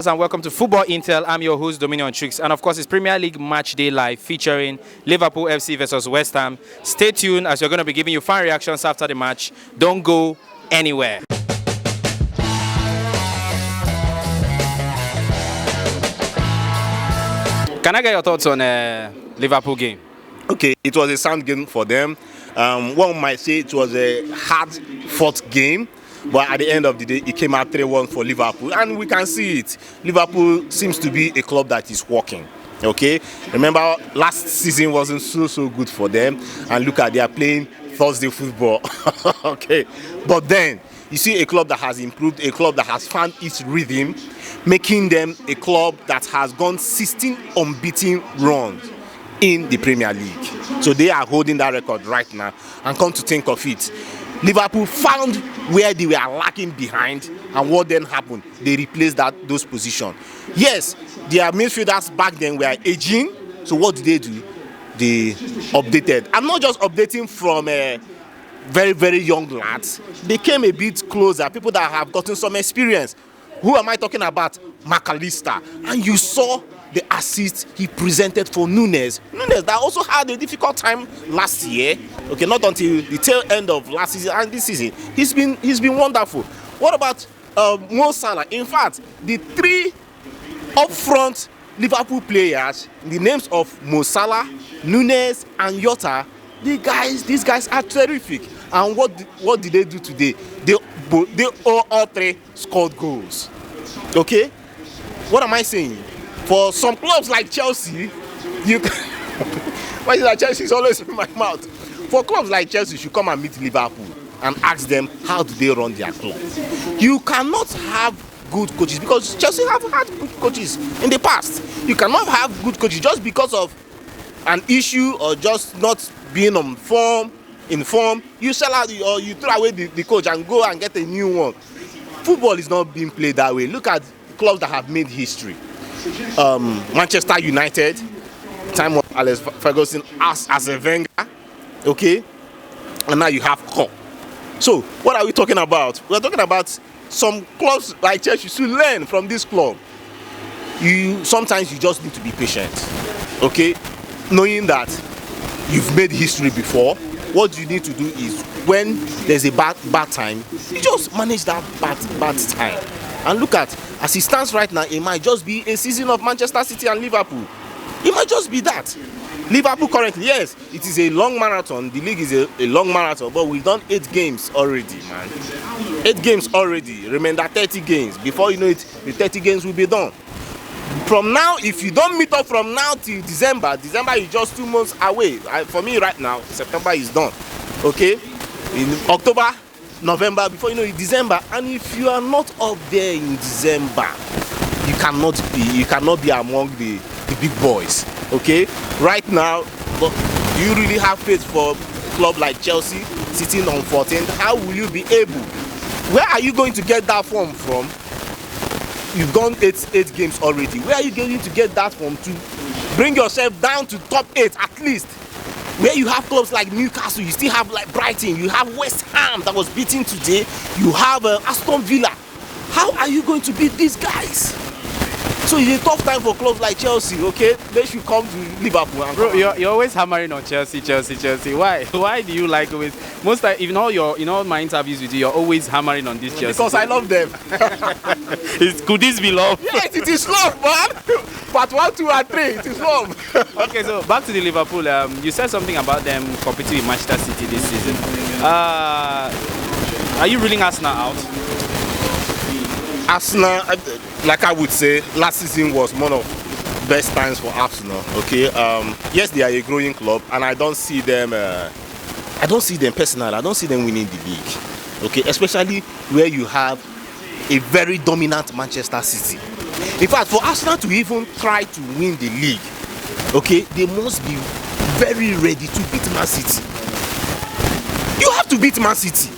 And welcome to Football Intel. I'm your host Dominion Tricks, and of course it's Premier League Match Day Live featuring Liverpool FC versus West Ham. Stay tuned as we're going to be giving you fan reactions after the match. Don't go anywhere. Can I get your thoughts on Liverpool game? Okay, it was a sound game for them. One might say it was a hard-fought game. But at the end of the day, it came out 3-1 for Liverpool. And we can see it. Liverpool seems to be a club that is working. Okay? Remember, last season wasn't so good for them. And look at, they are playing Thursday football. Okay? But then, you see a club that has improved, a club that has found its rhythm, making them a club that has gone 16 unbeaten runs in the Premier League. So they are holding that record right now. And come to think of it, Liverpool found where they were lacking behind, and what then happened? They replaced those positions. Yes, their midfielders back then were aging, so what did they do? They updated. I'm not just updating from very young lads. They came a bit closer, people that have gotten some experience. Who am I talking about? McAllister. And you saw the assist he presented for Nunez. Nunez that also had a difficult time last year. Okay, not until the tail end of last season and this season. He's been wonderful. What about Mo Salah? In fact, the three up front Liverpool players, the names of Mo Salah, Nunez, and Jota, these guys are terrific. And what did they do today? They all three scored goals. Okay? What am I saying? For some clubs like Chelsea, you why is that Chelsea is always in my mouth? For clubs like Chelsea, you should come and meet Liverpool and ask them how do they run their club. You cannot have good coaches because Chelsea have had good coaches in the past. You cannot have good coaches just because of an issue or just not being in form. You sell out or you throw away the coach and go and get a new one. Football is not being played that way. Look at clubs that have made history. Manchester United, time of Alex Ferguson as a Wenger, okay, and now you have Klopp. So what are we talking about? We're talking about some clubs like Chelsea should learn from this club. Sometimes you just need to be patient, okay, knowing that you've made history before. What you need to do is when there's a bad time, you just manage that bad time. And look at, as it stands right now, it might just be a season of Manchester City and Liverpool. It might just be that. Liverpool currently, yes, it is a long marathon. The league is a long marathon, but we've done 8 games already, man. 8 games already. Remember 30 games. Before you know it, the 30 games will be done. From now, if you don't meet up from now till December is just 2 months away. For me right now, September is done. Okay? In October, November, before you know it, December, and if you are not up there in December, you cannot be among the big boys. Okay, right now, but you really have faith for a club like Chelsea sitting on 14th. How will you be able? Where are you going to get that form from? You've done 8 games already. Where are you going to get that from to bring yourself down to top 8 at least? Where you have clubs like Newcastle, you still have like Brighton, you have West Ham that was beaten today, you have Aston Villa. How are you going to beat these guys? So it's a tough time for clubs like Chelsea, okay? They should come to Liverpool. Bro, you're always hammering on Chelsea. Why do you like it? Most time, in all my interviews with you, you're always hammering on this Chelsea. Because I love them. Could this be love? Yes, it is love, man. Part 1, 2, and 3, it is love. Okay, so back to the Liverpool. You said something about them competing with Manchester City this season. Are you ruling Arsenal out? Arsenal, like I would say, last season was one of the best times for Arsenal. Okay, yes, they are a growing club, and I don't see them. I don't see them personally. I don't see them winning the league. Okay, especially where you have a very dominant Manchester City. In fact, for Arsenal to even try to win the league, okay, they must be very ready to beat Man City. You have to beat Man City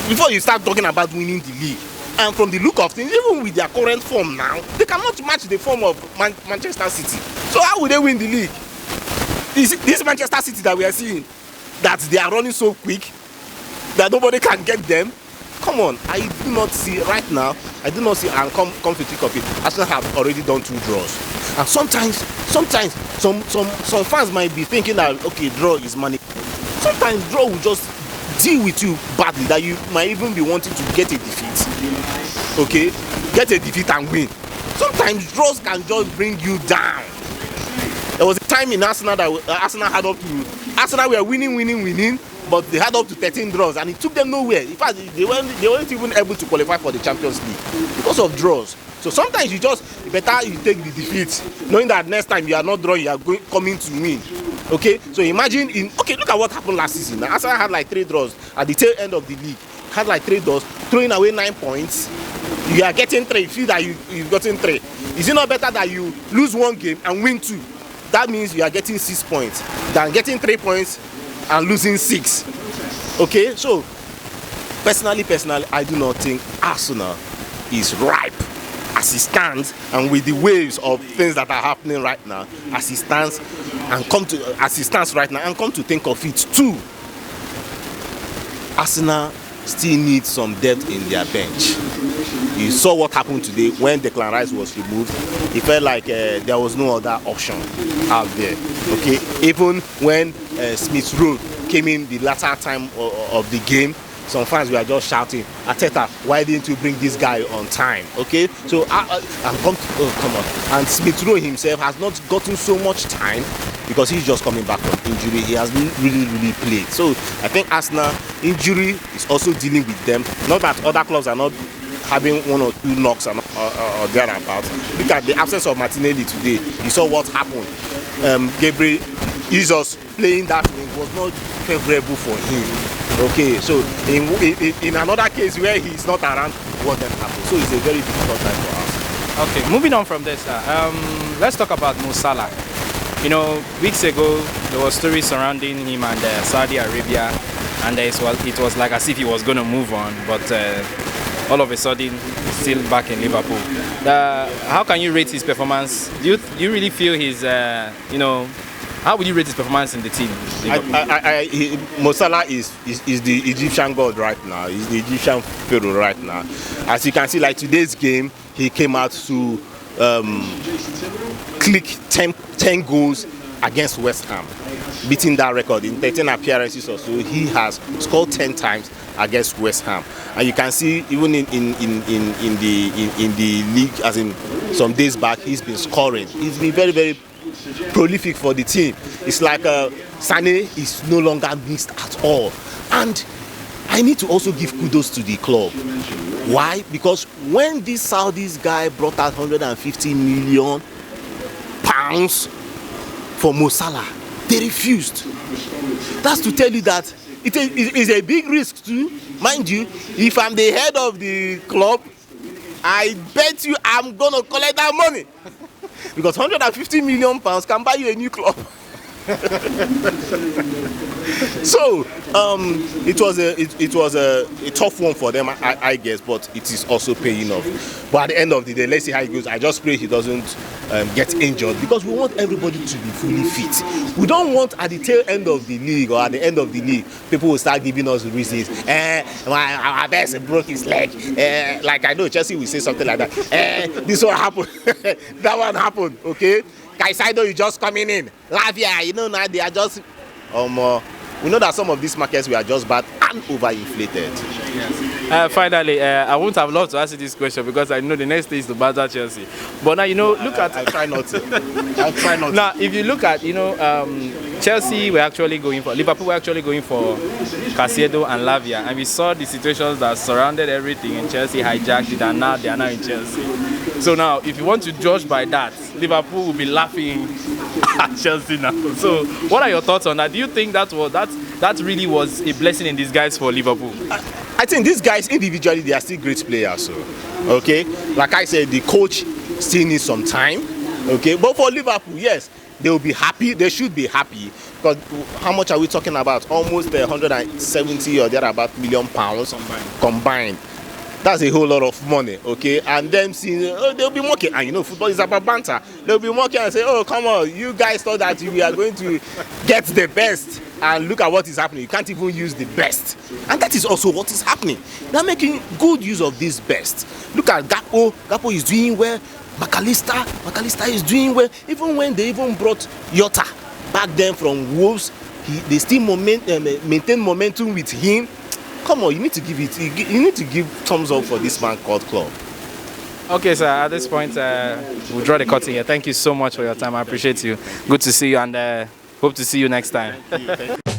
before you start talking about winning the league. And from the look of things, even with their current form now, they cannot match the form of Manchester City. So how will they win the league? This Manchester City that we are seeing, that they are running so quick that nobody can get them. Come come on, I do not see right now. I do not see, and come to think of it, Arsenal have already done 2 draws. And sometimes some fans might be thinking that okay, draw is money. Sometimes draw will just deal with you badly, that you might even be wanting to get a defeat. Okay, get a defeat and win. Sometimes draws can just bring you down. There was a time in Arsenal that Arsenal were winning, but they had up to 13 draws and it took them nowhere. In fact, they weren't even able to qualify for the Champions League because of draws. So sometimes you better you take the defeat, knowing that next time you are not drawing, you are coming to win. Okay, so imagine look at what happened last season. Now, Arsenal had like 3 draws at the tail end of the league. Had like 3 draws, throwing away 9 points. You are getting 3. You feel that you've gotten 3. Is it not better that you lose 1 game and win 2? That means you are getting 6 points than getting 3 points and losing 6. Okay, so personally, I do not think Arsenal is ripe as it stands, and with the waves of things that are happening right now, as it stands right now, and come to think of it too, Arsenal still needs some depth in their bench. You saw what happened today when Declan Rice was removed. It felt like there was no other option out there. Okay, even when Smith Rowe came in the latter time of the game, some fans were just shouting, Arteta, why didn't you bring this guy on time? Okay, so and Smith Rowe himself has not gotten so much time because he's just coming back from injury. He has really played. So I think Arsenal injury is also dealing with them. Not that other clubs are not having 1 or 2 knocks or thereabouts. Look at the absence of Martinelli today. You saw what happened. Gabriel Jesus playing that wing was not favorable for him. Okay, so in another case where he's not around, what then happened? So it's a very difficult time for us. Okay, moving on from this, let's talk about Mo Salah. You know, weeks ago there was stories surrounding him and Saudi Arabia, and it was like as if he was going to move on, but all of a sudden still back in Liverpool. How can you rate his performance? Do you really feel his how would you rate his performance in the team? Mo Salah is the Egyptian god right now. He's the Egyptian pharaoh right now. As you can see, like today's game, he came out to click 10 goals against West Ham, beating that record in 13 appearances or so. He has scored 10 times against West Ham, and you can see even in the league, as in some days back, he's been scoring. He's been very prolific for the team. It's like Sané is no longer missed at all, and I need to also give kudos to the club. Why? Because when this Saudis guy brought out 150 million pounds for Mo Salah, they refused. That's to tell you that it is a big risk too. Mind you, if I'm the head of the club, I bet you I'm gonna collect that money. Because 150 million pounds can buy you a new club. So it was a tough one for them, I guess, but it is also paying off. But at the end of the day, let's see how it goes. I just pray he doesn't get injured, because we want everybody to be fully fit. We don't want at the tail end of the league or at the end of the league, people will start giving us reasons. Our best broke his leg. Like I know Chelsea will say something like that. This one happened. That one happened. Okay. Caicedo is just coming in. Lavia, now they are just we know that some of these markets were just bad and overinflated. Yes. Finally, I won't have loved to ask you this question because I know the next day is to battle Chelsea. But now, look at... I'll try not to. I'll try not to. Now, if you look at, Chelsea were actually going for... Liverpool were actually going for Caicedo and Lavia. And we saw the situations that surrounded everything, and Chelsea hijacked it, and now they are now in Chelsea. So now, if you want to judge by that, Liverpool will be laughing at Chelsea now. So, what are your thoughts on that? Do you think that really was a blessing in disguise for Liverpool? I think these guys individually, they are still great players. So, okay, like I said, the coach still needs some time. Okay, but for Liverpool, yes, they will be happy. They should be happy, because how much are we talking about? Almost 170 or thereabout million pounds combined. That's a whole lot of money, okay? And them seeing, oh, they'll be mocking. And you know, football is about banter. They'll be mocking and say, oh, come on, you guys thought that we are going to get the best. And look at what is happening. You can't even use the best. And that is also what is happening. They're making good use of this best. Look at Gakpo. Gakpo is doing well. McAllister is doing well. Even when they even brought Jota back then from Wolves, they still maintain momentum with him. Come on, you need to give thumbs up for this man called club. Okay, sir. At this point, we'll draw the curtain here. Thank you so much for your time. I appreciate you. Good to see you, and hope to see you next time. Thank you.